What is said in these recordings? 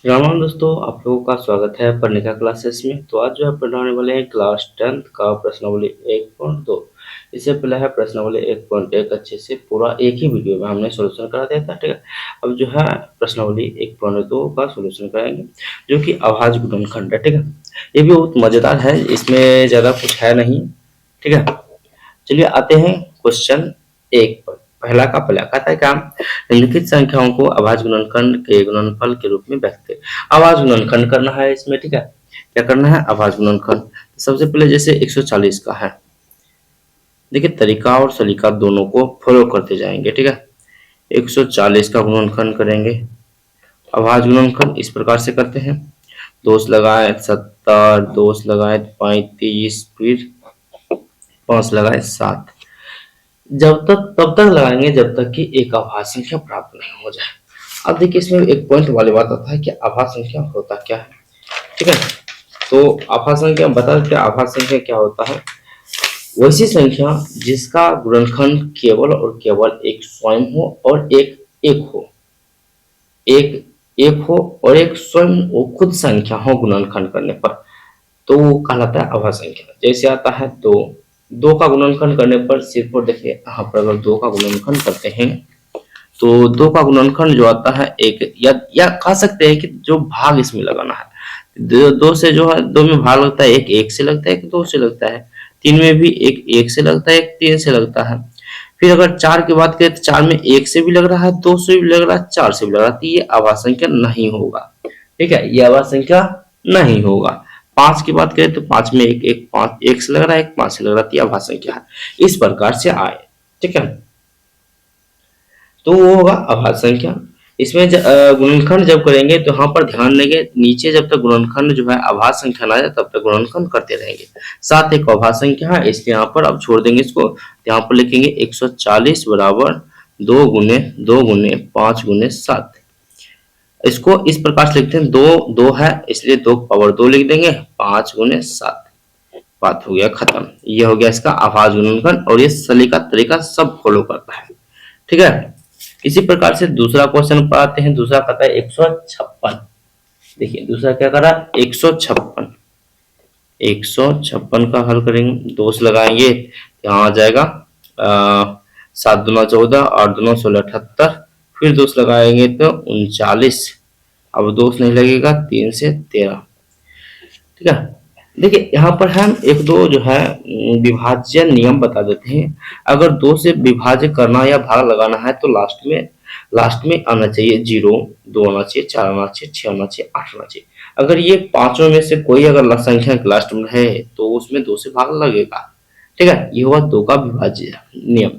राम दोस्तों, आप लोगों का स्वागत है पढ़ने का क्लासेस में। तो आज जो है पढ़ाने वाले हैं क्लास 10th का प्रश्नावली 1.2। इससे पहले है प्रश्नावली 1.1 अच्छे से पूरा एक ही वीडियो में हमने सॉल्यूशन करा दिया था, ठीक है। अब जो है प्रश्नावली 1.2 का सॉल्यूशन कराएंगे, जो कि अभाज्य गुणनखंड है, ठीक है। ये भी बहुत मजेदार है, इसमें ज्यादा कुछ है नहीं, ठीक है। चलिए आते हैं क्वेश्चन 1 पर। पहला का पहला कहता है क्या, निम्नलिखित संख्याओं को अभाज्य गुणनखंड के गुणनफल के रूप में व्यक्त करें। अभाज्य गुणनखंड करना है इसमें, ठीक है। क्या करना है, अभाज्य गुणनखंड। तो सबसे पहले जैसे 140 का है, देखिए तरीका और सलीका दोनों को फॉलो करते जाएंगे, ठीक है। 140 का गुणनखंड करेंगे। अभाज्य गुणनखंड इस प्रकार से करते हैं, दोष लगाए 70, दोष लगाए 35, फिर 5 लगाए 7। जब तक तब तक लगाएंगे जब तक कि एक अभाज्य संख्या प्राप्त नहीं हो जाए। अब देखिए इसमें एक पॉइंट वाली बात आता है कि अभाज्य संख्या होता क्या है, ठीक है। तो अभाज्य संख्या बता देते हैं, अभाज्य संख्या क्या होता है, वैसी संख्या जिसका गुणनखंड केवल और केवल एक स्वयं हो और एक एक हो, एक एक हो और एक स्वयं वो खुद संख्या हो गुणनखंड करने पर, तो वो कहलाता है अभाज्य संख्या। जैसे आता है दो, दो का गुणनखंड करने पर सिर्फ और देखिए यहाँ पर अगर दो का गुणनखंड करते हैं तो दो का गुणनखंड जो आता है एक, या कह सकते हैं कि जो भाग इसमें लगाना है, दो से जो है, दो में भाग लगता है, एक एक से लगता है, एक दो से लगता है, तीन में भी एक एक से लगता है, एक तीन से लगता है। फिर अगर चार की बात करें तो चार में एक से भी लग रहा है, दो से भी लग रहा है, चार से भी लग रहा है, तो ये अभाज्य संख्या नहीं होगा, ठीक है, ये अभाज्य संख्या नहीं होगा। पांच की बात करें तो पांच में एक एक, पांच एक से लग रहा है, एक पांच से लग रहा है, तो ये अभाज्य संख्या है। इस प्रकार से आए, ठीक है, तो वो होगा अभाज्य संख्या। इसमें गुणनखंड जब करेंगे तो यहाँ पर ध्यान देंगे, नीचे जब तक गुणनखंड जो है अभाज्य संख्या ना जाए तब तक गुणनखंड करते रहेंगे। सात एक अभाज्य संख्या है, इसलिए यहाँ पर अब छोड़ देंगे इसको, यहाँ पर लिखेंगे 140 बराबर 2 गुने 5 गुने 7। इसको इस प्रकार से लिखते हैं, दो दो है इसलिए 2 पावर 2 लिख देंगे, 5 गुने 7, बात हो गया खत्म। ये हो गया इसका अभाज्य गुणनखंड, और ये सलीका तरीका सब फॉलो करता है, ठीक है। इसी प्रकार से दूसरा क्वेश्चन पर आते हैं। दूसरा कहता है 156। देखिए दूसरा क्या करा, 156, 156 का हल करेंगे, दोष लगाएंगे, यहाँ आ जाएगा 7 दूना 14, 8 दूना 16 78, फिर दोष लगाएंगे तो 39, अब दोष नहीं लगेगा, 3 से 13, ठीक है। देखिए यहाँ पर हम एक दो जो है विभाज्य नियम बता देते हैं। अगर दो से विभाज्य करना या भाग लगाना है तो लास्ट में आना चाहिए 0, 2 आना चाहिए, 4 आना चाहिए, 6 आना चाहिए, 8 आना चाहिए। अगर ये पांचों में से कोई अगर संख्या लास्ट में है तो उसमें 2 से भाग लगेगा, ठीक है। ये हुआ 2 का विभाज्य नियम।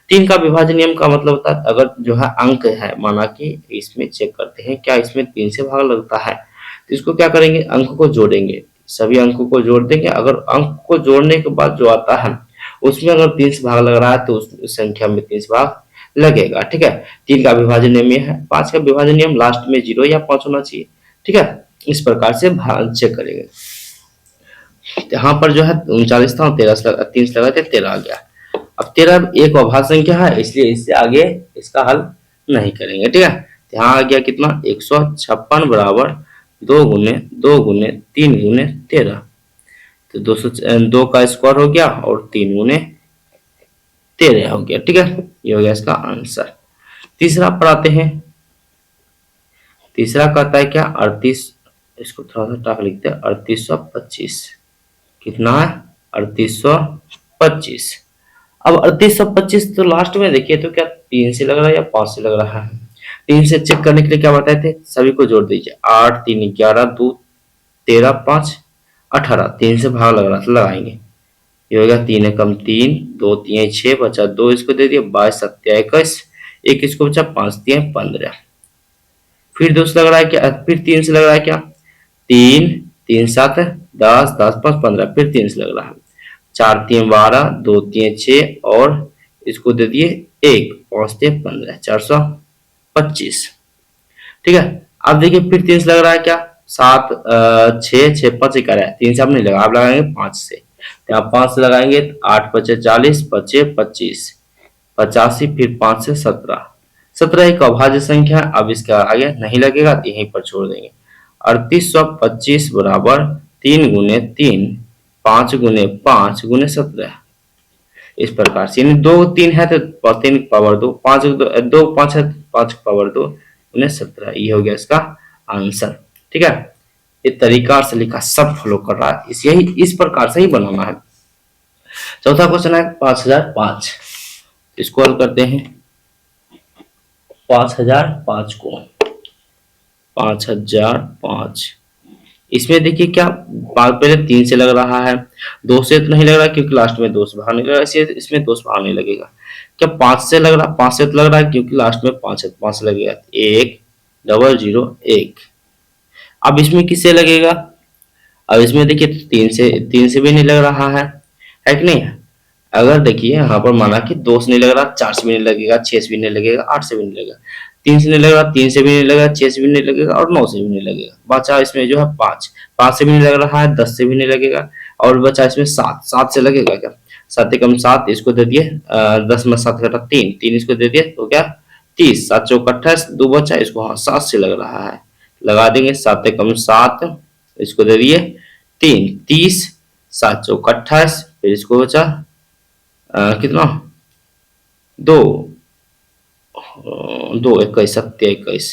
3 का विभाज्य नियम का मतलब होता है, अगर जो है अंक है, माना कि इसमें चेक करते हैं क्या इसमें 3 से भाग लगता है, तो इसको क्या करेंगे, अंक को जोड़ेंगे, सभी अंकों को जोड़ देंगे। अगर अंक को जोड़ने के बाद जो आता है उसमें अगर 3 से भाग लग रहा है तो उस संख्या में 3 से भाग लगेगा, ठीक है। 3 का विभाजन नियम ये है। 5 का विभाजन नियम लास्ट में 0 या 5 होना चाहिए, ठीक है। इस प्रकार से भाग चेक करेंगे। यहाँ पर जो है 39 था, 3 से लगा 13 आ गया। अब 13 एक अभाज्य संख्या है, इसलिए इससे आगे इसका हल नहीं करेंगे, ठीक है। यहाँ आ गया कितना, 156 बराबर 2 गुने 3 गुने 13, तो 2 का स्क्वायर हो गया और 3 गुने 13 हो गया, ठीक है। ये हो गया इसका आंसर। तीसरा पर आते हैं। तीसरा कहता है क्या, 38, इसको थोड़ा सा टाक लिखते हैं, 3825। कितना है, 3825। अब 3825 तो लास्ट में देखिए तो क्या 3 से लग रहा है या 5 से लग रहा है। 3 से चेक करने के लिए क्या बताए थे, सभी को जोड़ दीजिए, 8 3 11 2 13 5 18, 3 से भाग लग रहा था, लगाएंगे। ये हो गया 3 एकम 3, 2 3 6, बचा 2, इसको दे दिया 22 7 21, एक इसको बचा 5 3 15। फिर दोस्त लग रहा है क्या, फिर 3 से लग रहा है क्या, 3 3 7 10 10 5 15, फिर 3 से लग रहा है, 4 3 12, 2 3 6, और इसको दे दिए 1, 5 3 15, 425, ठीक है। अब देखिए फिर 3 से लग रहा है क्या, 7 6 6 5 11, 3 से अब नहीं लगा, आप लगाएंगे 5 से, यहाँ 5 से लगाएंगे 8 5 40, 5 25 85, फिर 5 से 17, 17 एक अभाज्य संख्या। अब इसका आगे नहीं लगेगा तो यहीं पर छोड़ देंगे। 3825 बराबर 3 गुने 3, 5 गुने 5 गुने 17। इस प्रकार से, यानी 2 3 है तो 3 पावर 2, 5 2 5 है 5 पावर 2 गुने 17। ये हो गया इसका आंसर। ठीक है, ये तरीका से लिखा, सब फॉलो कर रहा है, इस प्रकार से ही बनाना है। चौथा क्वेश्चन है 5005, इसको हल करते हैं। 5005 को 5005, इसमें देखिए क्या पहले 3 से लग रहा है, 2 से तो नहीं लग रहा क्योंकि लास्ट में 2 से बाहर निकल रहा है, इसमें 2 से बाहर नहीं लगेगा। क्या 5 से लग रहा, 5 से तो लग रहा है क्योंकि लास्ट में 5 है, 5 से लगेगा 1 0 1। अब इसमें किससे लगेगा, अब इसमें देखिए 3 से भी नहीं लग रहा है कि नहीं। अगर देखिए यहाँ पर माना कि 2 से नहीं लग रहा, 4 से भी नहीं लगेगा, 6 से भी नहीं लगेगा, 8 से भी नहीं लगेगा, 3 से नहीं लग रहा, 3 से भी नहीं लगेगा, 6 से भी नहीं लगेगा और 9 से भी नहीं लगेगा। बचा इसमें जो है 5 से भी नहीं लग रहा है, 10 से भी नहीं लगेगा और बचा इसमें 7 से लगेगा क्या, 7 एकम 7, इसको दे दिए 10 में 7 घटा 3 इसको दे दिए तो क्या 30, 7 चौक 28, 2 बचा, इसको हाँ 7 से लग रहा है, लगा देंगे 7 एकम 7, इसको दे दिए 3 30, 7 चौक 28, फिर इसको बचा कितना 2 2 21 सत्य 21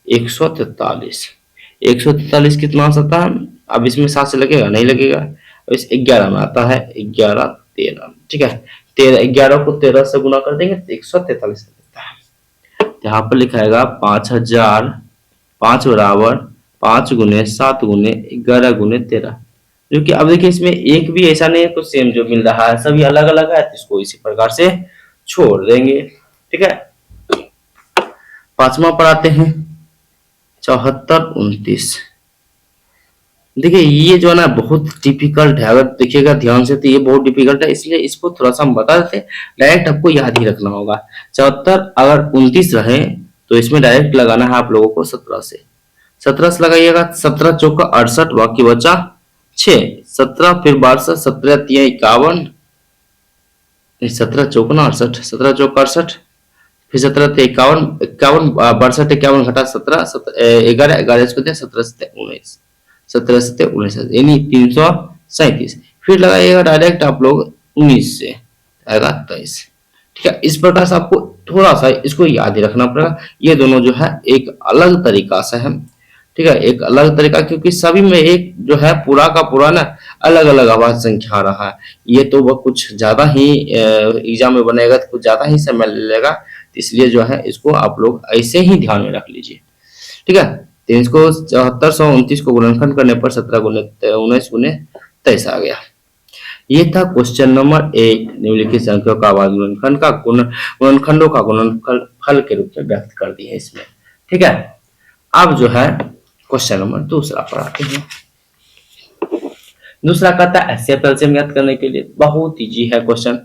143, 143 कितना आता है। अब इसमें 7 से लगेगा नहीं लगेगा, अब इस 11 में आता है 11 13। ठीक है, 11 को 13 से गुना कर देंगे तो 143 देता है। यहाँ पर लिखाएगा 5005 बराबर 5 गुने 7 गुने 11 गुने 13, जो कि अब देखिए इसमें एक भी ऐसा नहीं है कुछ सेम जो मिल रहा है, सभी अलग अलग है, तो इसको इसी प्रकार से छोड़ देंगे। ठीक है, पांचवा पर आते हैं 7429। देखिए ये जो है ना बहुत डिफिकल्ट है, अगर देखिएगा ध्यान से तो ये बहुत डिफिकल्ट है, इसलिए इसको थोड़ा सा हम बता देते हैं, डायरेक्ट आपको याद ही रखना होगा। 74 अगर 29 रहे तो इसमें डायरेक्ट लगाना है आप लोगों को 17 से, 17 से लगाइएगा, 17 चौका 68, बाकी बचा 6, 17 फिर 12, 17 3 51, 17 चौका 68, 17 चौका 68, फिर 17 51 51 62 51 घटा 17 11 11 इसको दिया 17 से 19, 17 से 19 यानी 337, फिर लगाइएगा डायरेक्ट आप लोग 19 से आएगा 23। ठीक है, इस प्रकार से आपको थोड़ा सा इसको याद ही रखना पड़ेगा, ये दोनों जो है एक अलग तरीका से है। ठीक है, एक अलग तरीका, क्योंकि सभी में एक जो है पूरा का पूरा ना अलग अलग आवाज संख्या आ रहा है, ये तो वह कुछ ज्यादा ही एग्जाम में बनेगा तो कुछ ज्यादा ही समय ले लेगा, इसलिए जो है इसको आप लोग ऐसे ही ध्यान में रख लीजिए। ठीक है, तो इसको 7429 को गुणनखंड करने पर 17 गुने 19 गुने 23 आ गया। ये था क्वेश्चन नंबर 1, निम्नलिखित संख्याओं का आवाज गुणनखंड का गुणनखंडों का गुणनफल के रूप में व्यक्त कर दिए इसमें। ठीक है, अब जो है क्वेश्चन नंबर दूसरा पर आते हैं। दूसरा कहता है एचसीएफ एलसीएम ज्ञात करने के लिए, बहुत इजी है क्वेश्चन।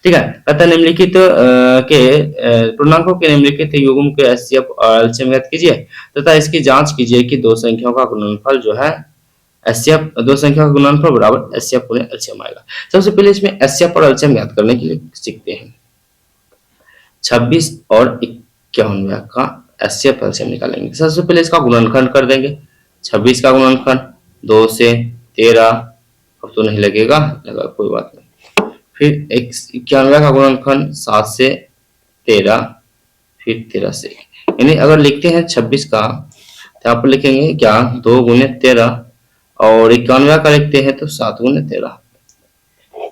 ठीक है, कहता है निम्नलिखित के पूर्णांकों के निम्नलिखित युग्म के एचसीएफ और एलसीएम ज्ञात कीजिए तथा इसकी जांच कीजिए कि दो संख्याओं का गुणनफल जो है एचसीएफ, दो संख्या का गुणनफल बराबर एचसीएफ गुणे एलसीएम आएगा। सबसे पहले इसमें एचसीएफ और एलसीएम ज्ञात करने के लिए सीखते हैं। 26 और 51 का एचसीएफ एलसीएम निकालेंगे। सबसे पहले इसका गुणनखंड कर देंगे। 26 का गुणनखंड 2 से 13, अब तो नहीं लगेगा, लगा कोई बात नहीं। फिर 91 का गुणनखंड 7 से 13, फिर 13 से, यानी अगर लिखते हैं 26 का तो यहाँ पर लिखेंगे क्या 2 गुने 13 और 91 का लिखते हैं तो 7 गुने 13।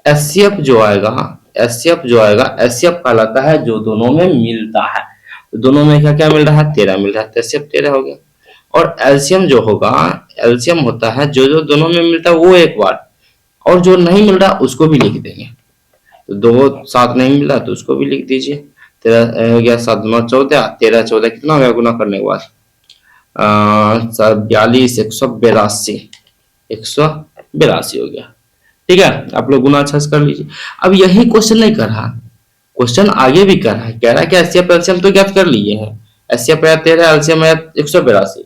एचसीएफ जो आएगा, एचसीएफ कहलाता है जो दोनों में मिलता है। दोनों में क्या क्या मिल रहा है, 13 मिल रहा है, तो एचसीएफ 13 हो गया। और एलसीएम जो होगा, एलसीएम होता है जो जो दोनों में मिलता है वो एक बार, और जो नहीं मिल रहा उसको भी लिख देंगे। तो 2 7 नहीं मिला तो उसको भी लिख दीजिए। 13 हो गया, 7 9 14, 13 14 कितना हो गया गुना करने के बाद 42 182 182 हो गया। ठीक है, आप लोग गुना अच्छा से कर लीजिए। अब यही क्वेश्चन नहीं कर रहा, क्वेश्चन आगे भी कर रहा है, कह रहा है कि एचसीएफ एलसीएम तो ज्ञात कर लिए हैं, एचसीएफ आया 13, एलसीएम आया 182,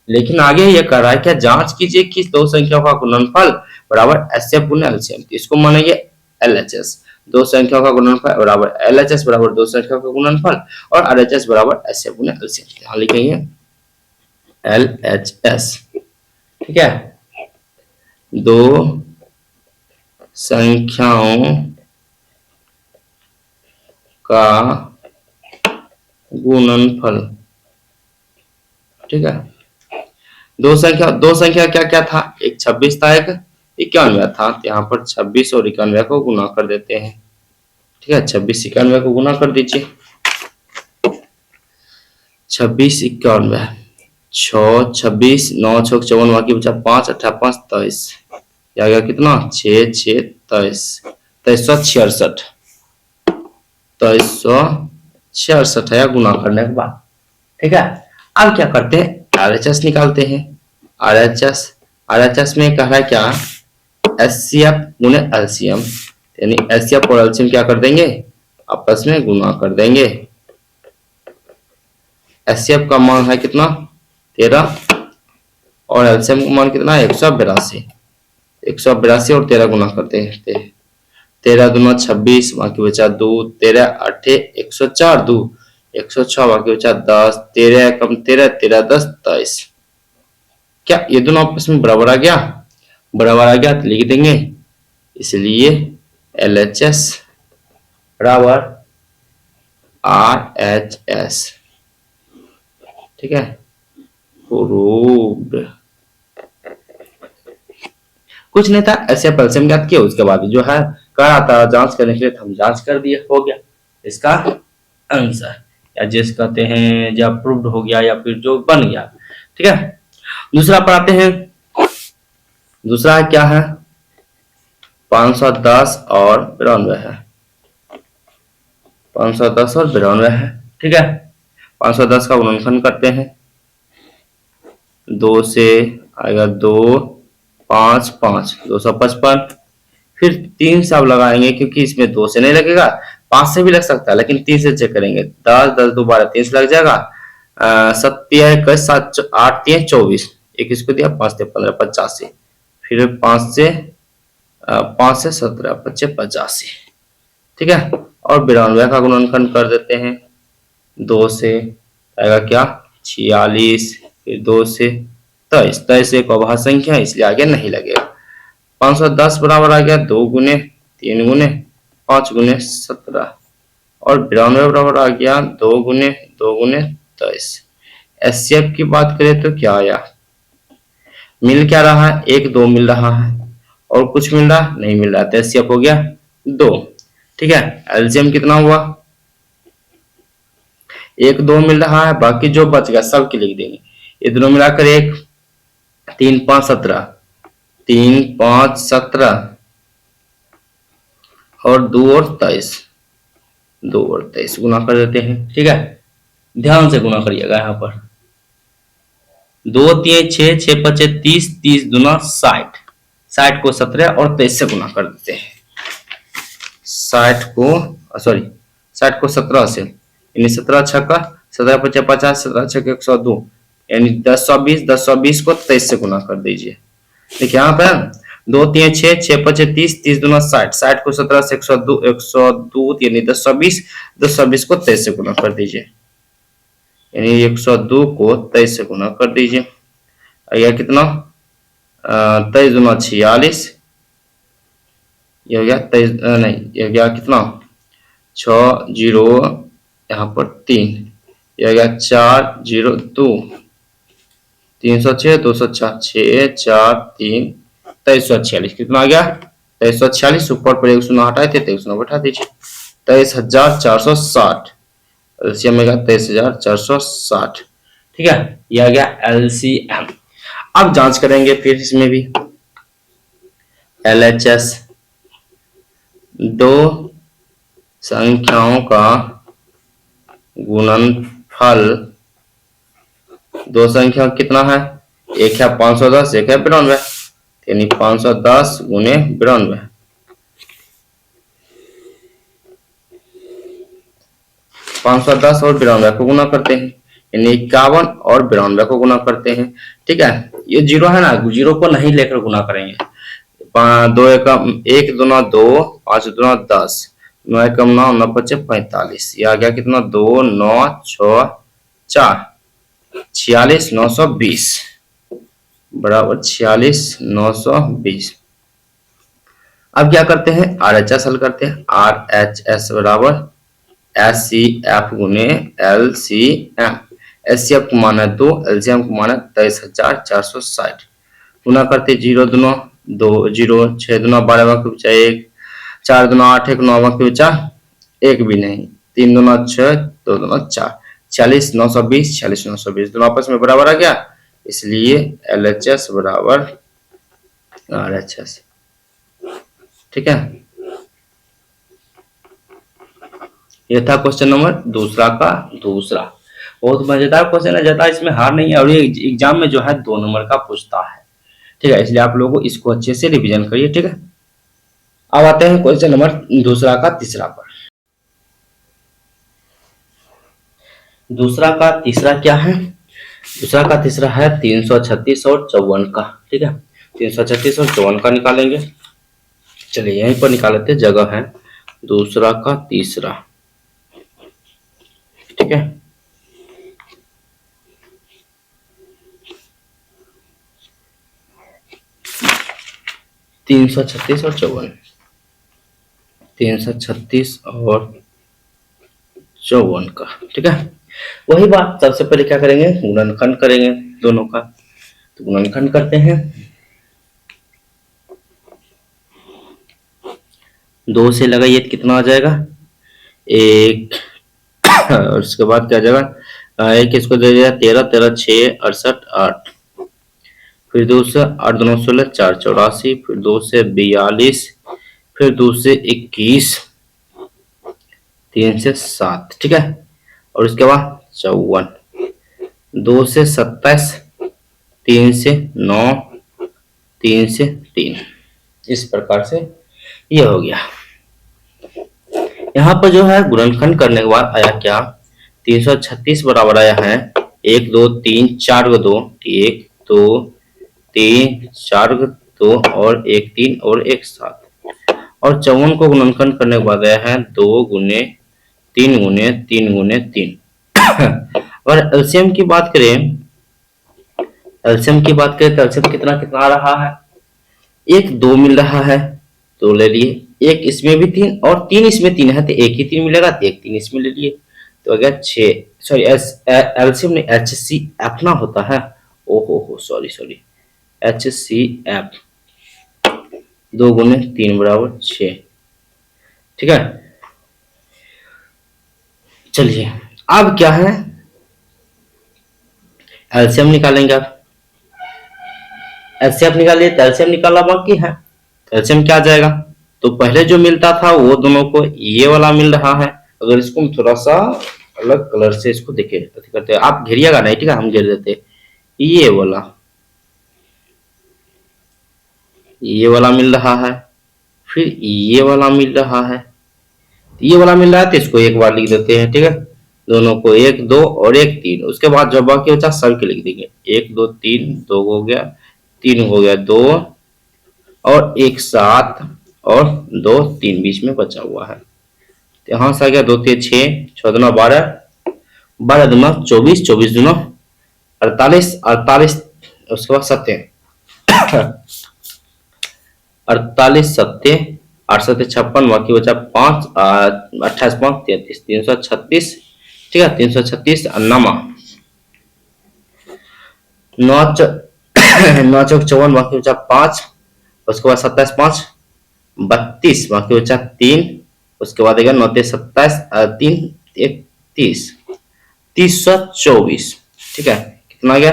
लेकिन आगे ये कर रहा है क्या जांच कीजिए कि दो संख्याओं का गुणनफल बराबर एचसीएफ गुना एलसीएम, इसको मानेंगे एलएचएस। दो संख्याओं का गुणनफल बराबर एलएचएस बराबर दो संख्याओं का गुणनफल और आरएचएस बराबर एचसीएफ गुना एलसीएम। यहाँ लिखेंगे एलएचएस ठीक है, दो संख्याओं का गुणनफल। ठीक है, दो संख्या क्या क्या था, एक 26 था, एक 91 था। तो यहाँ पर 26 और 91 को गुना कर देते हैं। ठीक है, 26 91 को गुना कर दीजिए। 26 91, 6 26 9 6 54, बाकी बचा 5 18 5 23। आ गया कितना, 6 6 23, 2366। 2366 है गुना करने के बाद। ठीक है, अब क्या करते हैं, RHS निकालते हैं। RHS RHS में कह रहा है क्या, HCF गुने LCM, यानी HCF और LCM क्या कर देंगे, आपस में गुना कर देंगे। HCF का मान है कितना, 13, और LCM का मान कितना है, 182। 182 और 13 गुना करते हैं। 13 दूना 26, बाकी बचा 2, 13 8 104, 2 106, बाकी बचा 10, 13 कम 13 13 10 23। क्या ये दोनों आपस में बराबर आ गया, बराबर आ गया तो लिख देंगे। इसलिए LHS बराबर RHS। ठीक है, प्रूव्ड। कुछ नहीं था, ऐसे एल्सियम ज्ञात किया, उसके बाद जो है कर आता जांच करने के लिए हम जांच कर दिए, हो गया इसका आंसर, या जिस कहते हैं जब प्रूव्ड हो गया या फिर जो बन गया। ठीक है, दूसरा पढ़ाते हैं। दूसरा क्या है, 510 और 92 है। 510 और 92 है। ठीक है, 510 का गुणनफल करते हैं। 2 से आएगा 2 5 5 255, फिर 3 से आप लगाएंगे क्योंकि इसमें 2 से नहीं लगेगा, 5 से भी लग सकता है, लेकिन 3 से चेक करेंगे। 10 10 2 12, 3 से लग जाएगा। 7 21 7 8 3 24, एक इसको दिया, 5 से 15 85, फिर 5 से 17 25 85। ठीक है, और 92 का गुणनखंड कर देते हैं। 2 से आएगा क्या, 46, फिर 2 से 23। 23 एक अभाज्य संख्या इसलिए आगे नहीं लगेगा। 510 बराबर आ गया 2 गुने 3 गुने 5 गुने 17, और 92 बराबर आ गया 2 गुने 23। HCF की बात करें तो क्या आया, मिल क्या रहा है, 1 2 मिल रहा है, और कुछ मिल रहा नहीं मिल रहा, तो HCF हो गया 2। ठीक है, LCM कितना हुआ, 1 2 मिल रहा है, बाकी जो बच गया सब की लिख देंगे। ये दोनों मिलाकर 1 3 5 17, 3 5 17, और 2 और 23, 2 और 23 गुना कर देते हैं। ठीक है, ध्यान से गुना करिएगा। यहाँ पर 2 3 6 6 5 30, 30 दूना 60, 60 को 17 और 23 से गुना कर देते हैं। 60 को 17 से, यानी 17 छक्का 17 पचा 50, 17 छक्के 102, यानी 1020, 1020 को 23 से गुना कर दीजिए। देखिए यहाँ पे 2 3 6 6 5 30, 30 दूना 60, 60 को 17 से 102, 102 यानी 1020, 1020 को 23 से गुना कर दीजिए, यानी 102 को 23 से गुना कर दीजिए। यह कितना, 23 दूना 46, यह हो गया 23 नहीं, यह गया कितना 6 0, यहाँ पर 3, यह गया 4 0 2, 306 204 6 4 3 2346, कितना आ गया 2346। ऊपर पर 109 हटाए थे, 109 बैठा दीजिए। 23460 एलसीएम में 23460। ठीक है, यह आ गया एलसीएम। अब जांच करेंगे फिर इसमें भी। एलएचएस, दो संख्याओं का गुणनफल, दो संख्या कितना है, एक है 510, एक है 92, यानी 510 गुने 92। 510 और 92 को गुना करते हैं, यानी 51 और 92 को गुना करते हैं। ठीक है, ये जीरो है ना, जीरो को नहीं लेकर गुना करेंगे। 2 एकम 1 दूना 2, 5 दूना 10, 9 एकम 9, 9 पचे 45, ये आ गया कितना 2 9 6 4 46 920। बराबर 46,920। अब क्या करते हैं, RHS हल करते हैं। RHS बराबर SCF गुने LCM। SCF को मान है 2, LCM को मान है 23,460। गुना करते 0 दूना 2 0, 6 दूना 12 के बचा 1, 4 दूना 8, 1 9 के बचा 1 भी नहीं, 3 दूना 6, 2 दूना 4, 46,920, 46,920 दोनों आपस में बराबर आ गया, इसलिए LHS बराबर RHS। ठीक है, यह था क्वेश्चन नंबर दूसरा का दूसरा। बहुत मजेदार क्वेश्चन है, ज्यादा इसमें हार नहीं है, और ये एग्जाम में जो है 2 नंबर का पूछता है। ठीक है, इसलिए आप लोगों को इसको अच्छे से रिवीजन करिए। ठीक है, अब आते हैं क्वेश्चन नंबर दूसरा का तीसरा पर। दूसरा का तीसरा क्या है, दूसरा का तीसरा है 336 और 54 का। ठीक है, 336 और 54 का निकालेंगे। चलिए यहीं पर निकाल लेते, जगह है दूसरा का तीसरा। ठीक है, तीन सौ छत्तीस और 54, 336 और 54 का। ठीक है, वही बात, सबसे पहले क्या करेंगे, गुणनखंड करेंगे दोनों का। तो गुणनखंड करते हैं, 2 से लगाइए तो कितना आ जाएगा, 1 और उसके बाद क्या जाएगा, एक इसको दे दिया 13 13 6 68 8, फिर 2 से 8 2 16 4 84, फिर 2 से 42, फिर 2 से 21, 3 से 7। ठीक है, और उसके बाद 54, 2 से 27, 3 से 9, 3 से 3। इस प्रकार से ये हो गया। यहाँ पर जो है गुणनखंड करने के बाद आया क्या, 336 बराबर आया है 1 2 3 4 को 2, 1 2 3 4 को 2 और 1 3 और 1 7। और 54 को गुणनखंड करने के बाद आया है 2 गुने 3 गुने 3 गुने 3। और एलसीएम की बात करें, एलसीएम की बात करें तो एलसीएम कितना कितना आ रहा है, 1 2 मिल रहा है तो ले लिए, एक इसमें भी 3 और 3 इसमें 3 है तो एक ही 3 मिलेगा, तो एक 3 इसमें ले लिए, तो आ गया 6। सॉरी, एलसीएम में HCF ना होता है, ओहो सॉरी सॉरी, HCF 2 गुने 3 बराबर 6। ठीक है, चलिए अब क्या है, एलसीएम निकालेंगे। अब एचसीएफ निकालिए, तो एलसीएम निकालना बाकी है, एलसीएम क्या आ जाएगा, तो पहले जो मिलता था वो दोनों को ये वाला मिल रहा है। अगर इसको हम थोड़ा सा अलग कलर से इसको देखे करते हैं, आप घेरिएगा नहीं, ठीक है, हम घेर देते, ये वाला मिल रहा है, फिर ये वाला मिल रहा है, ये वाला मिल रहा है तो इसको एक बार लिख देते हैं। ठीक है, दोनों को 1 2 और 1 3, उसके बाद जो बाकी बचा सब के लिख देंगे, 1 2 3, 2 हो गया, 3 हो गया, 2 और 1 7 और 2 3 बीच में बचा हुआ है, तो यहाँ से आ गया 2 3 6 6 दूना 12, 12 दूना 24, 24 दूना 48, 48 उसके बाद 7 48 7 8 7 56, बाकी बचा 5 28 5 33, 336। ठीक है, 336 अन्नमा 9 9 चौक 54, बाकी बचा 5, उसके बाद 27 5 32, बाकी बचा 3, उसके बाद आएगा 9 27 3 31, 324। ठीक है, कितना आ गया,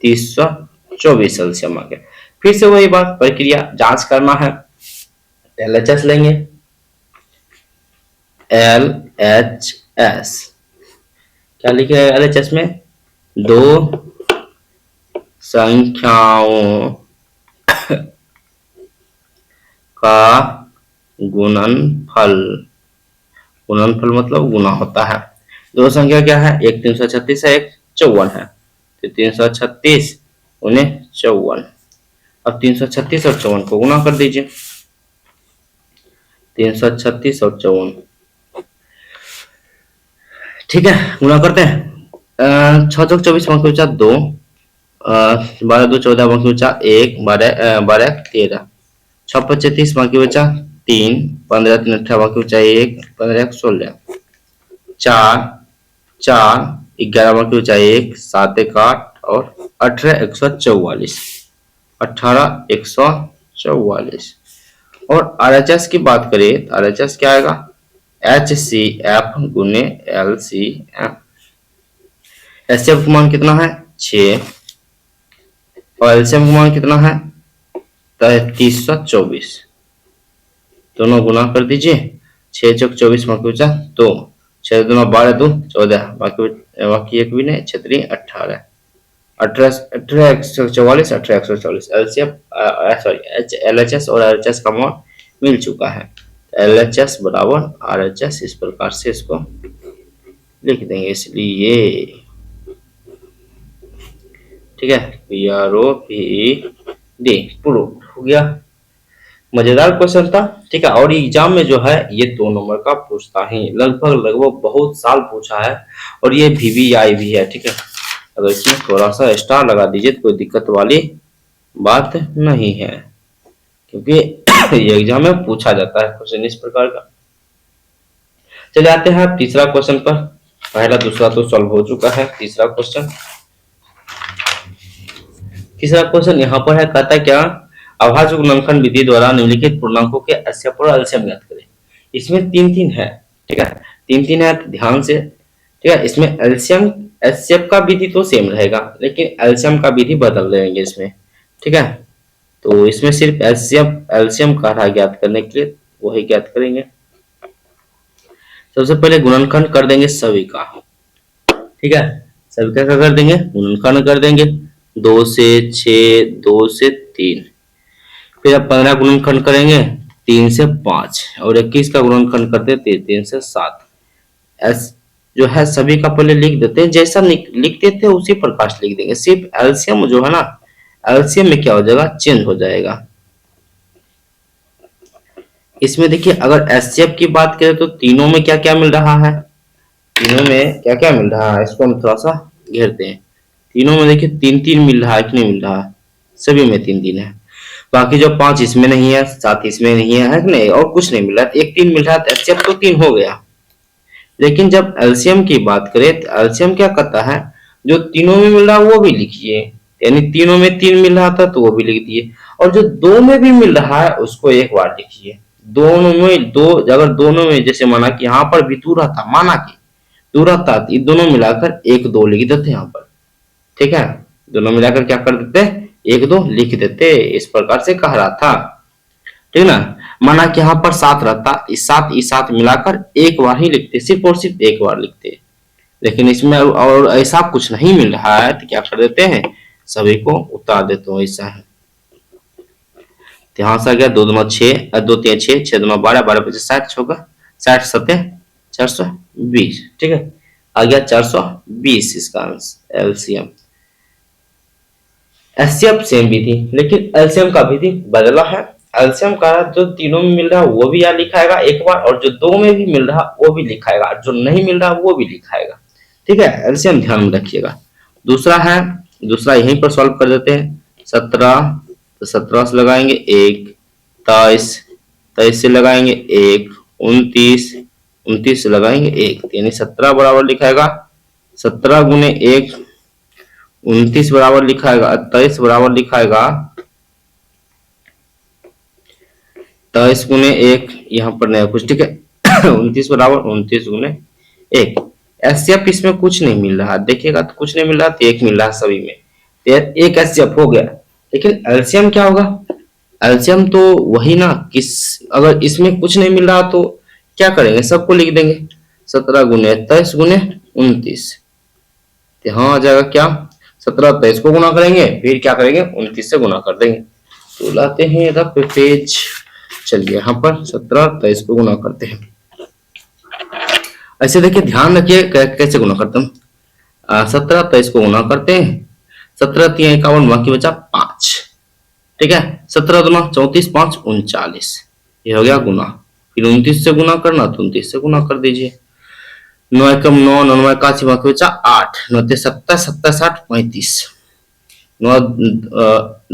324 एलसीएम आ गया। फिर से वही बात, प्रक्रिया जांच करना है, एलएचएस लेंगे, एलएचएस क्या लिखे एलएचएस में, दो संख्याओं का गुणनफल, गुणनफल मतलब गुना होता है। दो संख्या क्या है, एक 336 है, एक 54 है, तो 336 उन्हें 54। अब 336 और 54 को गुना कर दीजिए, 336 और 54। ठीक है, गुना करते हैं, 6 चौक 24, 2, 12 2 14 बाकी बचा 1, 12 12 13, 6 5 30 बाकी बचा 3, 15 3 18 बाकी बचा 1, 15 16, 4 4 11 बाकी बचा 1, 7 1 8 और 18 144, 18 144। और आरएचएस की बात करें तो आरएचएस क्या आएगा, एच सी एफ गुने L C F. H C F का मान कितना है 6 और एलसीएम का मान कितना है 3324। दोनों गुना कर दीजिए, 6 चौक 24 बाकी बचा 2, 6 दूना 12 2 14 बाकी एक भी नहीं 6 3 18, 18 18 144 18 144। एलसीएम सॉरी एलएचएस और आरएचएस का मान मिल चुका है। एलएचएस बराबर आरएचएस इस प्रकार से इसको लिख देंगे, इसलिए ठीक है PROPED प्रूफ हो गया। मजेदार क्वेश्चन था, ठीक है। और एग्जाम में जो है ये 2 नंबर का पूछता ही लगभग बहुत साल पूछा है और ये VVI भी है, ठीक है। अगर इसमें थोड़ा सा स्टार लगा दीजिए तो कोई दिक्कत वाली बात नहीं है, क्योंकि ये एग्जाम में पूछा जाता है क्वेश्चन इस प्रकार का। चले आते हैं तीसरा क्वेश्चन पर। पहला दूसरा तो सॉल्व हो चुका है, तीसरा क्वेश्चन यहाँ पर है, कहता है क्या, अभाज्य गुणनखंड विधि द्वारा निम्नलिखित पूर्णांकों के एचसीएफ और एलसीएम ज्ञात करें। इसमें 3 है, ठीक है, 3 है तो ध्यान से, ठीक है। इसमें एलसीएम एचसीएफ का विधि तो सेम रहेगा, लेकिन एलसीएम का विधि बदल देंगे इसमें, ठीक है। तो इसमें सिर्फ एलसीएम का रहा ज्ञात करने के लिए, वही ज्ञात करेंगे। सबसे पहले गुणनखंड कर देंगे सभी का, ठीक है। सभी का कर देंगे, गुणनखंड कर देंगे 2 से 6, 2 से 3, फिर अब 15 गुणनखंड करेंगे 3 से 5 और 21 का गुणनखंड करते 3 से 7। एस जो है सभी का पहले लिख देते हैं, जैसा लिखते थे उसी प्रकार लिख देंगे। सिर्फ एलसीएम जो है ना, एलसीएम में क्या हो जाएगा, चेंज हो जाएगा। इसमें देखिए अगर एचसीएफ की बात करें तो तीनों में क्या क्या मिल रहा है, तीनों में क्या क्या मिल रहा है, इसको हम थोड़ा सा घेरते हैं। तीनों में देखिए 3 मिल रहा है कि नहीं मिल रहा है, सभी में 3 है। बाकी जो 5 इसमें नहीं है, 7 इसमें नहीं है कि नहीं, और कुछ नहीं मिल रहा है, एक 3 मिल रहा है, एचसीएफ तो 3 हो गया। लेकिन जब एलसीएम की बात करें तो एलसीएम क्या करता है, जो तीनों में मिल रहा है वो भी लिखिए, यानी तीनों में 3 मिल रहा था तो वो भी लिख दिए, और जो 2 में भी मिल रहा है उसको एक बार लिखिए। दोनों में दो, अगर दोनों में जैसे माना कि यहाँ पर भी दूर था, माना कि दूर था, ये दोनों मिलाकर 1 2 लिख देते यहाँ पर, ठीक है। दोनों मिलाकर क्या कर देते, 1 2 लिख देते, इस प्रकार से कह रहा था, ठीक ना। माना कि यहाँ पर 7 रहता, इस 7 मिलाकर एक बार ही लिखते, सिर्फ और सिर्फ एक बार लिखते। लेकिन इसमें और ऐसा कुछ नहीं मिल रहा है तो क्या कर देते हैं, सभी को उतार देते हो, ऐसा है। यहाँ से आ गया 2 2 6, 2 3 6, 6 2 12, 12 5 60 होगा, 60 7 420, ठीक है। आ गया 420 इसका आंसर एलसीएम। एचसीएफ सेम विधि, लेकिन एलसीएम का विधि बदला है। एलसीएम का जो तीनों में मिल रहा है वो भी यहाँ लिखाएगा एक बार, और जो 2 में भी मिल रहा वो भी लिखाएगा, जो नहीं मिल रहा वो भी लिखाएगा, ठीक है। एलसीएम ध्यान में रखिएगा। दूसरा है, दूसरा यहीं पर सॉल्व कर देते हैं। 17 तो 17 से लगाएंगे 1, 23 23 से लगाएंगे 1, 29 29 से लगाएंगे 1, यानी 17 बराबर लिखाएगा 17 गुने 1, 29 बराबर लिखाएगा 23 बराबर लिखाएगा 23 गुने 1, यहाँ पर नया कुछ, ठीक है। 29 बराबर 29 गुने 1। एचसीएफ इसमें कुछ नहीं मिल रहा, देखिएगा तो कुछ नहीं मिल रहा, तो 1 मिल रहा सभी में, तो 1 एचसीएफ हो गया। लेकिन एलसीएम क्या होगा, एलसीएम तो वही ना, किस अगर इसमें कुछ नहीं मिल रहा तो क्या करेंगे, सबको लिख देंगे 17 गुने 23 गुने 29, यहाँ आ जाएगा क्या, 17 23 को गुना करेंगे, फिर क्या करेंगे 29 से गुना कर देंगे। तो लाते हैं रफ पेज, चलिए यहाँ पर 17 23 को गुना करते हैं। ऐसे देखिए ध्यान रखिए कैसे गुना करते हैं। 17 23 को गुना करते हैं, 17 3 51 बाकी बचा 5, ठीक है। 17 दूना 34 5 39, ये हो गया गुना। फिर 29 से गुना करना तो 29 से गुना कर दीजिए। 9 एकम 9, 9 81 बाकी बचा 8, 9 7 7 60 35, नौ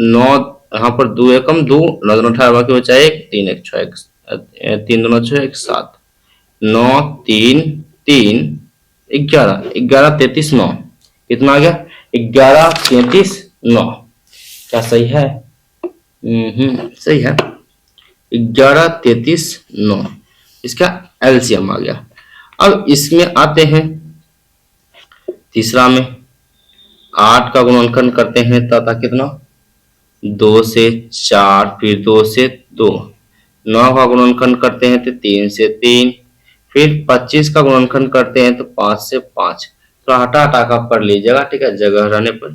9 यहाँ पर 2 एकम 2, 9 दूनी 18, बाकी बचा 1, 3 1 6 3 दूनी 6 1 7, 9 3 3 11, 11 33 9, कितना आ गया 11 33 9। क्या सही है? सही है, 11 33 9 इसका एलसीएम आ गया। अब इसमें आते हैं तीसरा में, 8 का गुणनखंड करते हैं तथा कितना 2 से 4, फिर 2 से 2, 9 का गुणनखंड करते हैं तो 3 से 3, फिर 25 का गुणनखंड करते हैं तो 5 से 5। तो हटा हटा कर कर लीजिएगा, ठीक है, जगह रहने पर।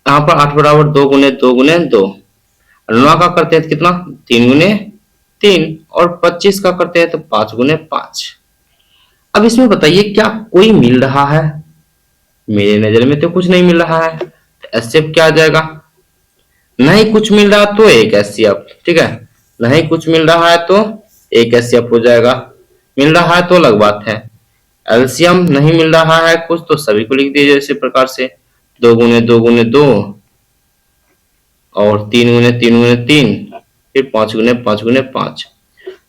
यहाँ पर 8 बराबर 2 गुने 2 गुने 2, 9 का करते हैं तो कितना 3 गुने 3, और 25 का करते हैं तो 5 गुने 5। अब इसमें बताइए क्या कोई मिल रहा है? मेरे नजर में तो कुछ नहीं मिल रहा है, तो एचसीएफ क्या आ जाएगा? नहीं कुछ मिल रहा तो एक एचसीएफ, ठीक है, नहीं कुछ मिल रहा है तो एक एचसीएफ हो जाएगा, मिल रहा है तो अलग बात है। एलसीएम नहीं मिल रहा है कुछ तो सभी को लिख दीजिए इसी प्रकार से, 2 गुने 2 गुने 2, और 3 गुने 3 गुने 3, फिर 5 गुने 5 गुने 5।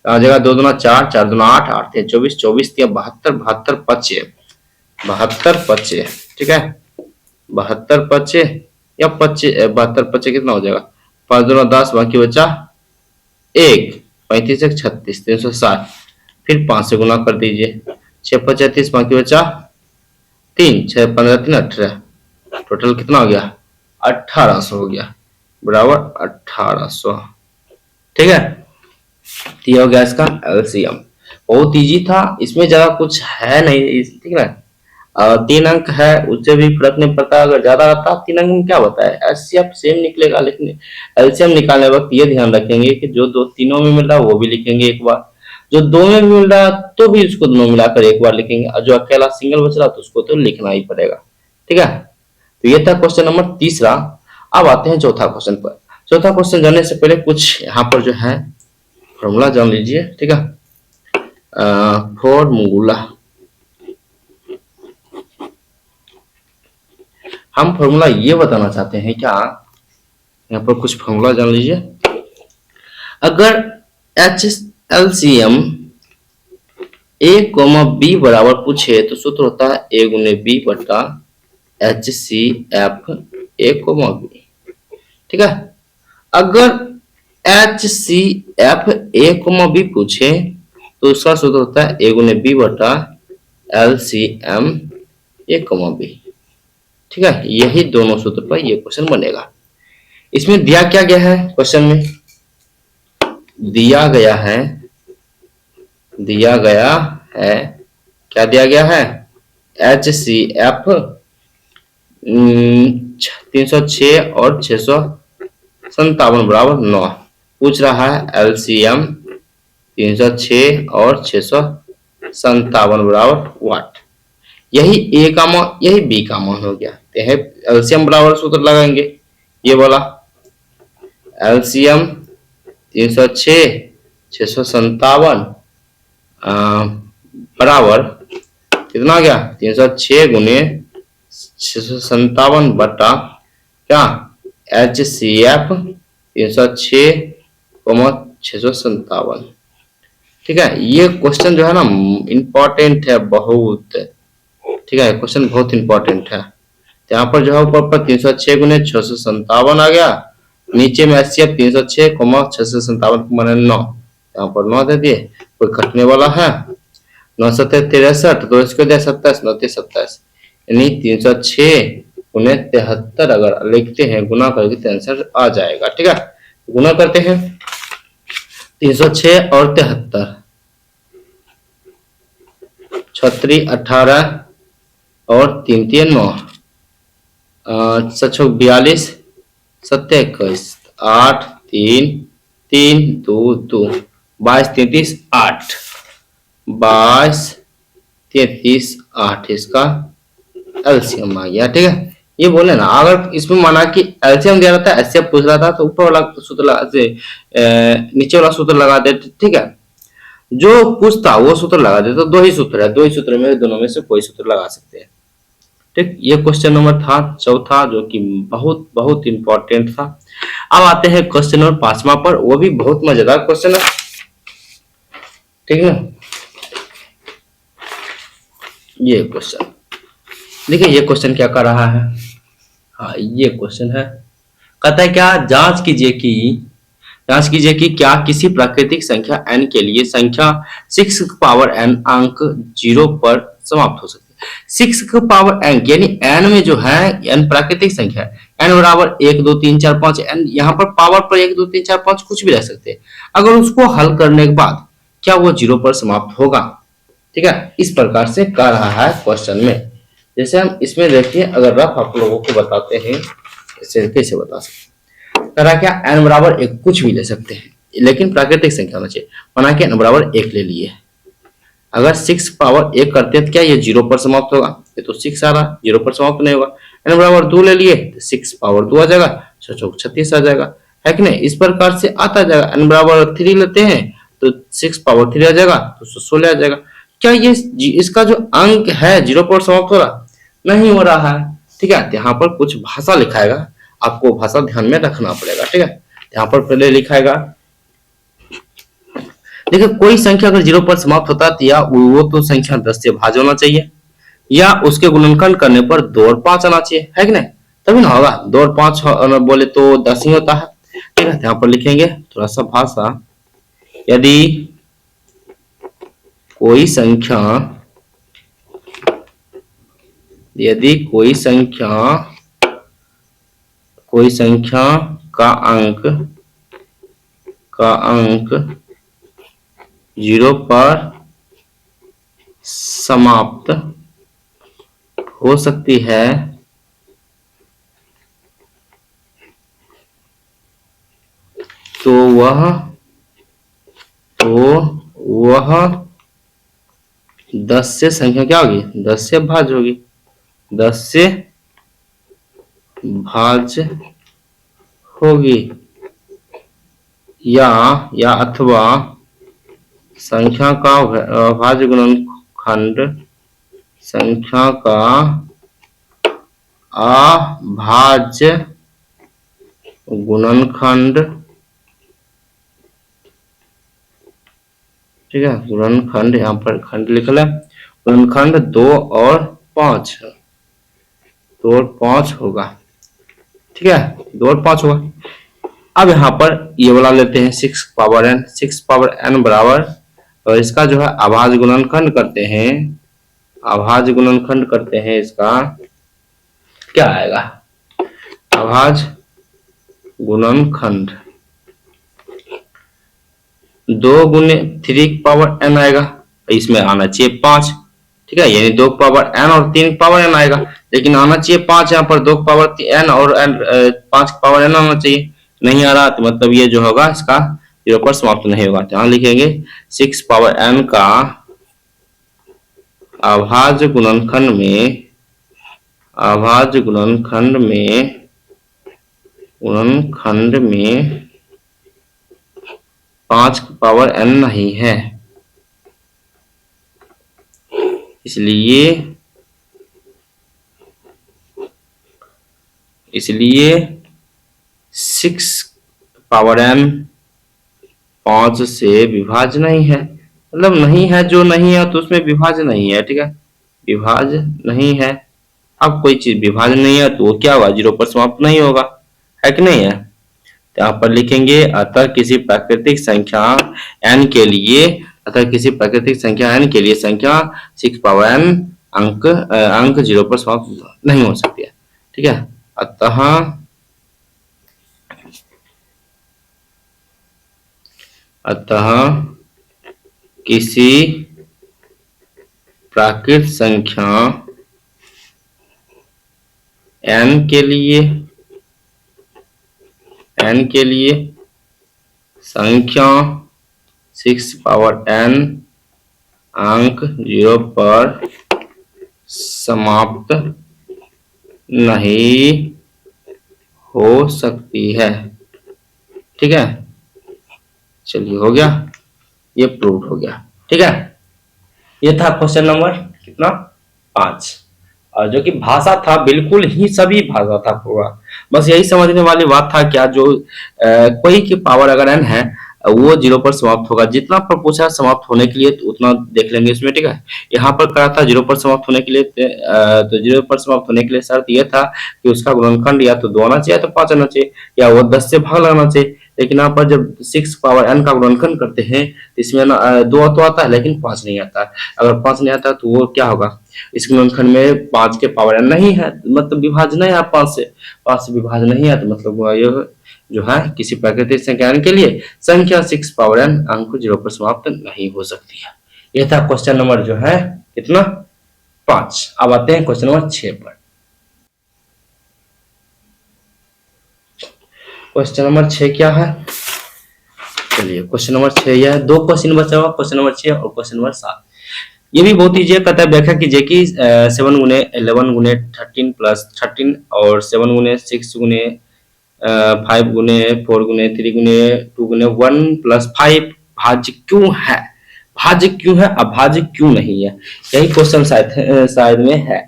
आ जाएगा 2 दूना 4, 4 दूना 8, 8 3 24, 24 3 72, 72 पचे, 72 पचे, ठीक है, 72 पचे या पचे, 72 पचे कितना हो जाएगा 5 दूना 10, बाकी बचा 1, 35 1 36, 360, फिर 5 से गुना कर दीजिए, 6 5 30, बाकी बचा 3, 6 15 3 18, टोटल कितना हो गया 1800 हो गया, बराबर 1800, ठीक है। तो ये हो गया इसका एलसीएम। बहुत इजी था, इसमें ज्यादा कुछ है नहीं, ठीक है। 3 अंक है, उससे भी फर्क नहीं पड़ता, अगर ज्यादा रहता 3 अंक में क्या होता है एचसीएफ सेम निकलेगा, लेकिन एलसीएम निकालने वक्त ये ध्यान रखेंगे कि जो दो तीनों में मिल रहा है वो भी लिखेंगे एक बार, जो दो में भी मिल रहा है तो भी उसको दोनों मिलाकर एक बार लिखेंगे, और जो अकेला सिंगल बच रहा तो उसको तो लिखना ही पड़ेगा, ठीक है। तो ये था क्वेश्चन नंबर तीसरा। अब आते हैं चौथा क्वेश्चन पर। चौथा क्वेश्चन जानने से पहले कुछ यहाँ पर जो है फॉर्मूला जान लीजिए, ठीक है। फॉर्मूला, हम फॉर्मूला ये बताना चाहते हैं क्या, यहाँ पर कुछ फॉर्मूला जान लीजिए। अगर एच एलसीएम ए कोमा बी बराबर पूछे तो सूत्र होता है ए गुने बी बटा H C F A comma B, ठीक है। अगर H C F A comma B पूछे तो उसका सूत्र होता है ए गुने बी बटा L C M A comma B, ठीक है। यही दोनों सूत्र पर यह क्वेश्चन बनेगा। इसमें दिया क्या गया है, क्वेश्चन में दिया गया है क्या दिया गया है, एच सी एफ 306 और 657 बराबर 9, पूछ रहा है एलसीएम 306 और 657 बराबर वाट। यही ए का मान यही बी का मान हो गया, एलसीएम बराबर सूत्र लगाएंगे, ये बोला एलसीएम 306 657 बराबर कितना आ गया 306 गुने 657 बटा क्या एच सी एफ 306,657, ठीक है। ये क्वेश्चन जो है ना इंपॉर्टेंट है बहुत, ठीक है, क्वेश्चन बहुत इंपॉर्टेंट है। तो यहाँ पर जो है ऊपर पर 306 गुने 657 आ गया, नीचे में एचसीएफ 306,657 को मैंने 9, यहाँ पर 9 दे दिए, कोई कटने वाला है 9 7 63, तो इसको दिया 27 9 27, यानी 306 गुने 73 अगर लिखते हैं गुना करके तो आंसर आ जाएगा, ठीक है। गुना करते हैं 306 और 73, 36 18 और 3 3 9, 7 42 7 21, 8 3 3 2 2, 22 33 8, 22 33 8 इसका एलसीएम आ गया, ठीक है। ये बोले ना, अगर इसमें माना कि एलसीएम दिया रहता है एचसीएफ पूछ रहा था तो ऊपर वाला सूत्र लगा से नीचे वाला सूत्र लगा देते, ठीक है। जो पूछता वो सूत्र लगा देते, तो दो ही सूत्र है, दो ही सूत्र में दोनों में से कोई सूत्र लगा सकते हैं। ठीक, ये क्वेश्चन नंबर था चौथा, जो कि बहुत बहुत इंपॉर्टेंट था। अब आते हैं क्वेश्चन नंबर 5वां पर, वो भी बहुत मजेदार क्वेश्चन है। ठीक है, ये क्वेश्चन देखिए, ये क्वेश्चन क्या कर रहा है। हाँ, ये क्वेश्चन है, कहता है क्या, जांच कीजिए कि क्या किसी प्राकृतिक संख्या n के लिए संख्या 6 पावर n अंक 0 पर समाप्त हो सकती है। 6 पावर n यानी n में जो है, n प्राकृतिक संख्या है, n बराबर 1 2 3 4 5, n यहाँ पर पावर पर 1 2 3 4 5 कुछ भी रह सकते हैं। अगर उसको हल करने के बाद क्या वो 0 पर समाप्त होगा। ठीक है, इस प्रकार से कर रहा है क्वेश्चन में। जैसे हम इसमें देखिए, अगर रफ आप लोगों को बताते हैं, इसे कैसे बता सकते हैं। करा क्या, n बराबर 1 कुछ भी ले सकते हैं, लेकिन प्राकृतिक संख्या होना चाहिए। माना कि n बराबर 1 ले लिए, अगर 6 पावर 1 करते हैं तो क्या ये 0 पर समाप्त होगा। ये तो 6 आ रहा, 0 पर समाप्त नहीं होगा। n बराबर 2 ले लिए तो 6 पावर 2 आ जाएगा, 6 चौक 36 आ जाएगा, है कि नहीं। इस प्रकार से आता जाएगा। n बराबर 3 लेते हैं तो 6 पावर 3 आ जाएगा, तो 16 आ जाएगा। क्या ये इसका जो अंक है 0 पर समाप्त हो रहा, नहीं हो रहा है। ठीक है, यहाँ पर कुछ भाषा लिखाएगा, आपको भाषा ध्यान में रखना पड़ेगा। ठीक है, यहाँ पर पहले लिखाएगा, देखिए कोई संख्या अगर 0 पर समाप्त होता है तो या वो तो संख्या 10 से भाज्य होना चाहिए, या उसके गुणनखंड करने पर 2 और 5 आना चाहिए, है कि नहीं, तभी ना होगा। 2 और 5 बोले तो 10 ही होता है। ठीक है, यहाँ पर लिखेंगे थोड़ा सा भाषा, यदि कोई संख्या यदि कोई संख्या का अंक 0 पर समाप्त हो सकती है, तो वह 10 से संख्या क्या होगी, 10 से भाज्य होगी, 10 से भाज्य होगी, या अथवा संख्या का अभाज्य गुणनखंड संख्या का अभाज्य गुणनखंड, ठीक है, गुणनखंड, यहाँ पर खंड लिखल है, गुणनखंड 2 और 5 होगा। ठीक है, 2 और 5 होगा। अब यहाँ पर ये वाला लेते हैं 6 पावर n बराबर, और इसका जो है अभाज्य गुणनखंड करते हैं, इसका क्या आएगा, अभाज्य गुणनखंड 2 गुने 3 पावर n आएगा, इसमें आना चाहिए 5। ठीक है, यानी 2 पावर n और 3 पावर n आएगा, लेकिन आना चाहिए 5, यहाँ पर 2 पावर n और 5 पावर n आना चाहिए, नहीं आ रहा, तो मतलब ये जो होगा इसका 0 पर समाप्त नहीं होगा। तो यहाँ लिखेंगे 6 पावर n का अभाज्य गुणनखंड में 5 पावर n नहीं है, इसलिए 6 पावर n 5 से विभाज्य नहीं है, मतलब नहीं है, जो नहीं है तो उसमें विभाज्य नहीं है। ठीक है, विभाज्य नहीं है। अब कोई चीज विभाज्य नहीं है तो वो क्या होगा, 0 पर समाप्त नहीं होगा, है कि नहीं है। तो यहाँ पर लिखेंगे, अतः किसी प्राकृतिक संख्या n के लिए संख्या 6 पावर n अंक 0 पर समाप्त नहीं हो सकती है। ठीक है, अतः किसी प्राकृतिक संख्या n के लिए संख्या 6 पावर n अंक 0 पर समाप्त नहीं हो सकती है। ठीक है, चलिए हो गया, ये प्रूव हो गया। ठीक है, ये था क्वेश्चन नंबर कितना, 5। और जो कि भाषा था बिल्कुल ही सभी भाषा था पूरा। बस यही समझने वाली बात था क्या, जो कोई की पावर अगर n है वो 0 पर समाप्त होगा। जितना पर पूछा समाप्त होने के लिए तो उतना देख लेंगे इसमें, ठीक है। यहाँ पर कहा था 0 पर समाप्त होने के लिए, तो 0 पर समाप्त होने के लिए शर्त यह था कि उसका गुणनखंड या तो 2 आना चाहिए या तो 5 आना चाहिए, या वो 10 से भाग लगना चाहिए। लेकिन यहाँ पर जब 6 पावर n का गुणनखंड करते हैं तो इसमें ना 2 तो आता है लेकिन 5 नहीं आता। अगर 5 नहीं आता तो वो क्या होगा, इस गुणनखंड में 5 के पावर n नहीं है, मतलब विभाजन है 5 से विभाजन नहीं है, तो मतलब यह जो है किसी प्राकृतिक संख्या n के लिए संख्या 6 पावर n अंक 0 पर समाप्त नहीं हो सकती है। यह था क्वेश्चन नंबर जो है कितना, 5। अब आते हैं क्वेश्चन नंबर 6 पर। क्वेश्चन नंबर 6 क्या है, चलिए क्वेश्चन नंबर 6 यह है। 2 क्वेश्चन बचा हुआ, क्वेश्चन नंबर 6 और क्वेश्चन नंबर 7। ये भी बहुत ईजी है। कहता है व्याख्या कीजिए कि 7 गुने 11 गुने 13 प्लस 13 और 7 गुने 6 गुने 5 गुने 4 गुने 3 गुने 2 गुने 1 प्लस 5 भाज्य क्यों है, भाज्य क्यों है, अभाज्य क्यों नहीं है। यही क्वेश्चन शायद में है,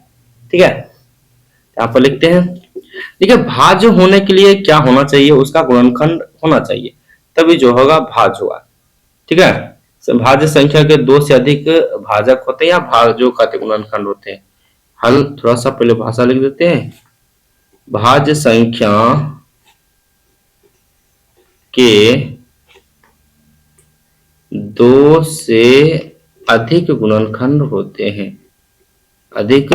ठीक है। यहाँ पर लिखते हैं, देखिए भाज्य होने के लिए क्या होना चाहिए, उसका गुणनखंड होना चाहिए, तभी जो होगा भाज्य होगा, ठीक है। भाज्य संख्या के 2 से अधिक भाजक होते हैं या भाज्यों का गुणनखंड होते हैं। हल थोड़ा सा पहले भाषा लिख देते हैं। भाज्य संख्या के 2 से अधिक गुणनखंड होते हैं, अधिक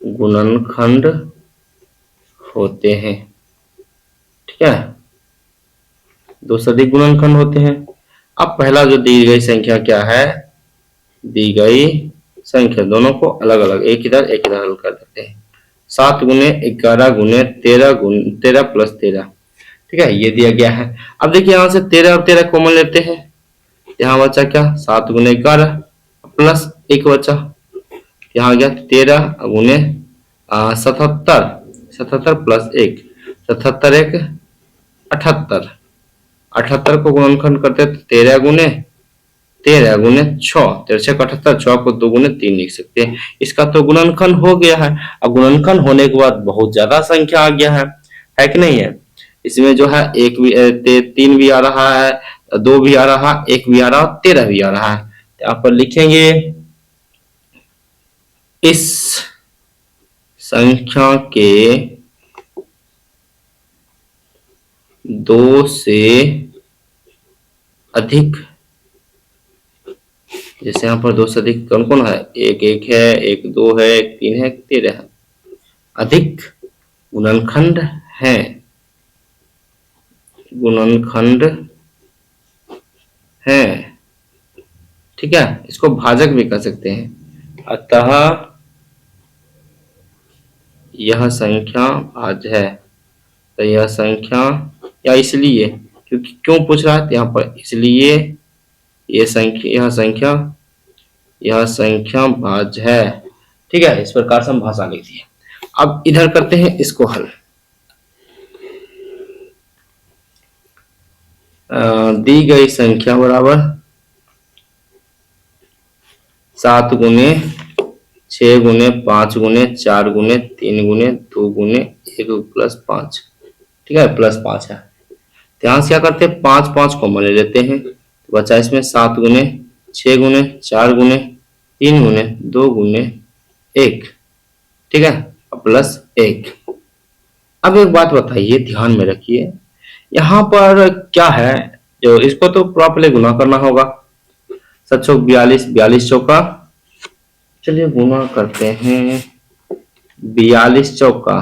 गुणनखंड होते हैं, ठीक है। 2 से अधिक गुणनखंड होते हैं। अब पहला जो दी गई संख्या क्या है, दी गई संख्या दोनों को अलग अलग एक इधर हल कर देते हैं। 7 गुने 11 गुने 13 प्लस 13, ठीक है, ये दिया गया है। अब देखिए यहाँ से 13 और 13 कॉमन लेते हैं, यहाँ बचा क्या, 7 गुने 11 प्लस 1 बचा, यहाँ गया 13 गुने 77 प्लस 1, 77 1 78, 78 को गुणनखंड करते हैं 13 गुने 6, 13 78, 6 को 2 गुने 3 लिख सकते हैं। इसका तो गुणनखंड हो गया है। अब गुणनखंड होने के बाद बहुत ज्यादा संख्या आ गया है कि नहीं है। इसमें जो है 3 भी आ रहा है, 2 भी आ रहा है, 1 भी आ रहा है, 13 भी आ रहा है। यहाँ पर लिखेंगे इस संख्या के 2 से अधिक, जैसे यहाँ पर 2 से अधिक कौन कौन है, 1 1 है, 1 2 है, 1 3 है, 13 है, अधिक गुणनखंड है, गुणनखंड है, ठीक है। इसको भाजक भी कर सकते हैं। अतः यह संख्या भाज्य है, तो यह संख्या, या इसलिए, क्योंकि क्यों पूछ रहा है यहाँ पर, इसलिए यह संख्या भाज्य है, ठीक है। इस प्रकार से हम भाषा लिख दिए। अब इधर करते हैं इसको हल। दी गई संख्या बराबर 7 गुने 6 गुने 5 गुने 4 गुने 3 गुने 2 गुने 1 प्लस 5, ठीक है, प्लस 5 है। ध्यान से क्या करते हैं, 5 5 कॉमन ले लेते हैं, तो बचा इसमें 7 गुने 6 गुने 4 गुने 3 गुने 2 गुने 1, ठीक है, प्लस 1। अब एक बात बताइए, ध्यान में रखिए, यहाँ पर क्या है, जो इसको तो प्रॉपर्ली गुना करना होगा। 7 चौक 42, 42 चौका, चलिए गुना करते हैं। 42 चौका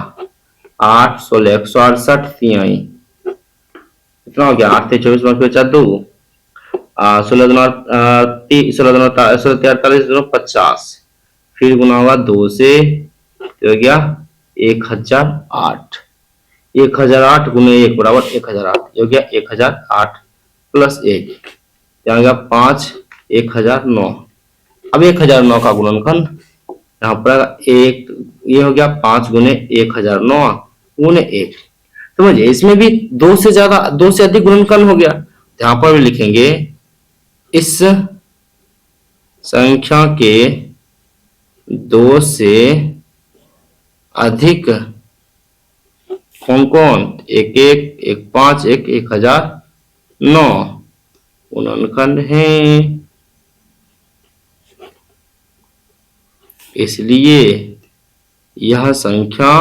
8 16 168 तिहाई, कितना हो गया, 8 24 5 बचा 2, 16 48, फिर गुना होगा 2 से, तो हो गया 1008, 1008 गुने 1 बराबर 1008, ये हो गया 1008 प्लस 1, यहाँ गया 5 1009। अब 1009 का गुणनखंड यहाँ पर एक, ये हो गया 5 गुने 1009 गुने 1। समझिए इसमें भी 2 से अधिक गुणनखंड हो गया। यहाँ पर भी लिखेंगे इस संख्या के दो से अधिक कौन कौन, एक एक, एक पांच, एक 1009 गुणनखंड है। इसलिए यह संख्या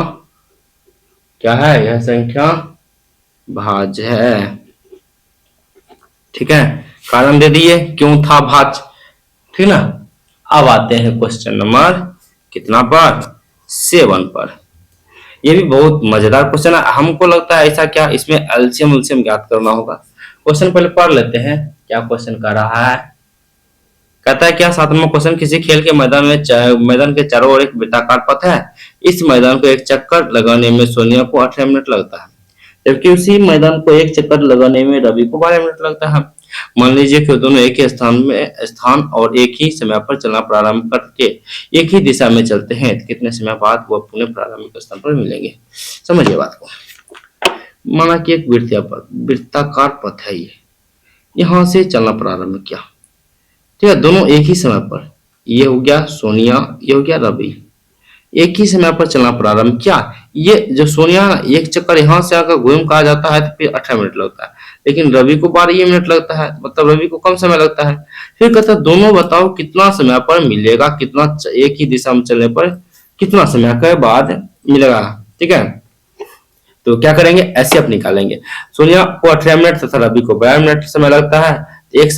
क्या है, यह संख्या भाज्य है। ठीक है, कारण दे दिए क्यों था भाज्य, ठीक ना। अब आते हैं क्वेश्चन नंबर कितना पर, 7 पर। ये भी बहुत मजेदार क्वेश्चन है। हमको लगता है ऐसा क्या, इसमें एलसीएम उलसीएम ज्ञात करना होगा। क्वेश्चन पहले पढ़ लेते हैं क्या क्वेश्चन कर रहा है। कहता है क्या, 7वां क्वेश्चन, किसी खेल के मैदान में मैदान के चारों ओर एक वृत्ताकार पथ है। इस मैदान को एक चक्कर लगाने में सोनिया को 18 मिनट लगता है, जबकि उसी मैदान को एक चक्कर लगाने में रवि को 12 मिनट लगता है। मान लीजिए कि दोनों एक ही स्थान और एक ही समय पर चलना प्रारंभ करके एक ही दिशा में चलते हैं, तो कितने समय बाद वह पुनः प्रारंभिक स्थान पर मिलेंगे। समझिए बात को। माना कि एक वृत्ताकार पथ है, ये यहां से चलना प्रारंभ किया, ठीक है, दोनों एक ही समय पर। ये हो गया सोनिया, ये हो गया रवि, एक ही समय पर चलना प्रारंभ किया। ये जो सोनिया एक चक्कर यहाँ से अगर घूम का आ जाता है तो फिर 18 मिनट लगता है, लेकिन रवि को 12 मिनट लगता है, मतलब रवि को कम समय लगता है। फिर कहता है दोनों बताओ कितना समय पर मिलेगा, कितना एक ही दिशा में चलने पर कितना समय के बाद मिलेगा। ठीक है, तो क्या करेंगे, ऐसे आप निकालेंगे। सोनिया को 18 मिनट तथा रवि को 12 मिनट समय लगता है। एक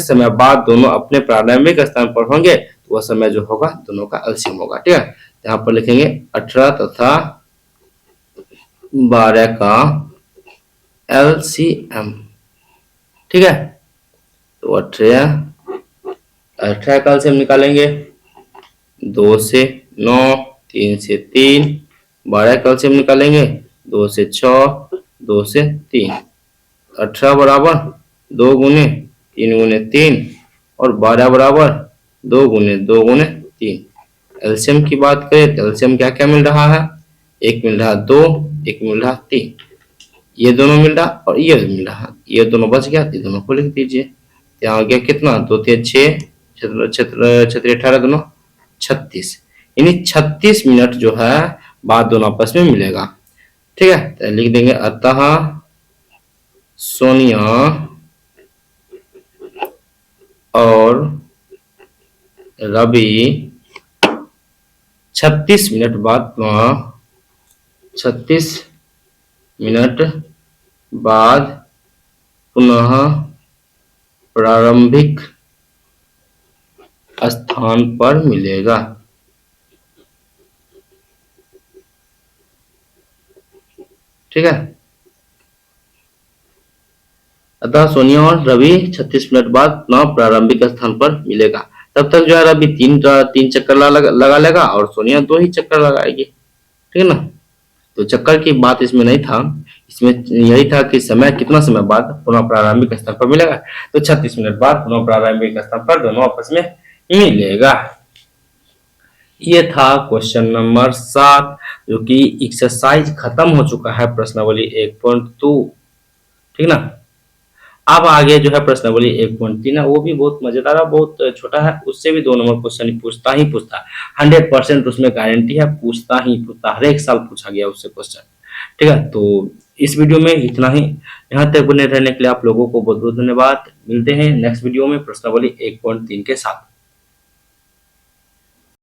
समय बाद दोनों अपने प्रारंभिक स्थान पर होंगे, तो वह समय जो होगा दोनों का एलसीएम होगा। ठीक है, यहाँ पर लिखेंगे 18 तथा 12 का एलसीएम। ठीक है, तो 18 का एलसीएम निकालेंगे, 2 से 9, 3 से 3, 12 का एलसीएम निकालेंगे, 2 से 6, 2 से 3, 18 बराबर 2 गुने 3 गुने 3 और 12 बराबर 2 गुने 2 गुने 3। एलसीएम की बात करें तो एलसीएम क्या क्या मिल रहा है, एक मिल रहा 2, एक मिल रहा 3, ये दोनों मिल रहा और ये मिल रहा, ये दोनों बच गया, ये दोनों को लिख दीजिए। यहाँ हो गया कितना, 2 3 6, छत्र 18, दोनों 36, यानी 36 मिनट जो है बाद दोनों आपस में मिलेगा। ठीक है, तो लिख देंगे अतः सोनिया और रवि 36 मिनट बाद 36 मिनट बाद पुनः प्रारंभिक स्थान पर मिलेगा। ठीक है, अतः सोनिया और रवि 36 मिनट बाद पुनः प्रारंभिक स्थान पर मिलेगा। तब तक जो है रवि तीन चक्कर लगा लेगा और सोनिया 2 ही चक्कर लगाएगी। ठीक है ना, तो चक्कर की बात इसमें नहीं था, इसमें यही था कि समय कितना समय बाद पुनः प्रारंभिक स्थान पर मिलेगा, तो 36 मिनट बाद पुनः प्रारंभिक स्थान पर दोनों आपस में मिलेगा। ये था क्वेश्चन नंबर 7, जो कि एक्सरसाइज खत्म हो चुका है, प्रश्नावली 1.2। ठीक ना, अब आगे जो है प्रश्नावली 1.3 है, वो भी बहुत मजेदार है, बहुत छोटा है, उससे भी 2 नंबर क्वेश्चन पूछता ही पूछता है, 100% उसमें गारंटी है, पूछता ही पूछता, हर एक साल पूछा गया उससे क्वेश्चन। ठीक है, तो इस वीडियो में इतना ही। यहाँ तक बने रहने के लिए आप लोगों को बहुत बहुत धन्यवाद। मिलते हैं नेक्स्ट वीडियो में प्रश्नावली 1.3 के साथ।